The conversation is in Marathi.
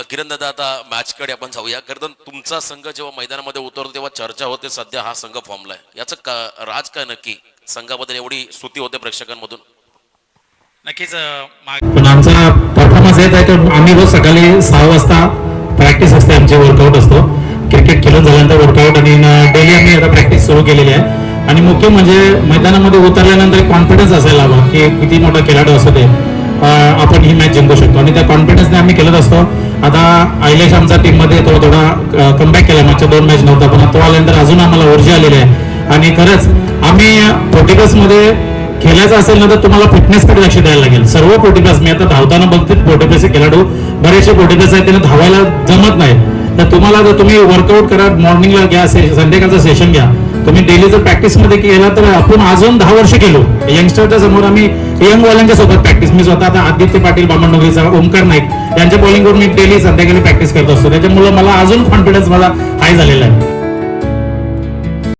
किरण दादा, आता मॅचकडे आपण जाऊया. कारण तुमचा संघ जेव्हा मैदानामध्ये उतरतो तेव्हा चर्चा होते सध्या हा संघ फॉर्मला आहे. याचं राज काय नक्की संघाबद्दल एवढी स्तुती होते प्रेक्षकांमधून? नक्कीच पण आमचा परफॉर्मन्स येत आहे तर आम्ही रोज सकाळी 6 वाजता प्रॅक्टिस असते, आमची वर्कआउट असतो. क्रिकेट खेळून झाल्यानंतर वर्कआउट आणि डेली आम्ही आता प्रॅक्टिस सुरू केलेली आहे. आणि मुख्य म्हणजे मैदानामध्ये उतरल्यानंतर कॉन्फिडन्स असायला हवा की किती मोठा खेळाडू असू दे आपण ही मॅच जिंकू शकतो आणि त्या कॉन्फिडन्सने आम्ही खेळत असतो. आता आयलेश आमचा टीममध्ये थोडा कमबॅक केला, मागच्या 2 मॅच नव्हता पण तो आल्यानंतर अजून आम्हाला ऊर्जा आलेली आहे. आणि खरंच आम्ही पोर्टुगल्समध्ये खेळायचं असेल ना तर तुम्हाला फिटनेसकडे लक्ष द्यायला लागेल. सर्व पोर्टुगल्स मी आता धावताना बघते पोर्टुगल्सचे खेळाडू बरेचसे पोर्टुगल्स आहेत त्यांना धावायला जमत नाही. तर तुम्हाला जर तुम्ही वर्कआउट करा, मॉर्निंगला घ्या, संध्याकाळचं सेशन घ्या, तुम्ही डेली जर प्रॅक्टिसमध्ये केला तर आपण अजून 10 वर्ष केलो. यंगस्टरच्या समोर आम्ही यंग वाल्यांच्या सोबत प्रॅक्टिस, मी स्वतः आता आदित्य पाटील, बामणनगरीचा ओमकार नाईक यांच्या बॉलिंगवर मी डेली संध्याकाळी प्रॅक्टिस करत असतो. त्याच्यामुळे मला अजून कॉन्फिडन्स मला हाय झालेला आहे.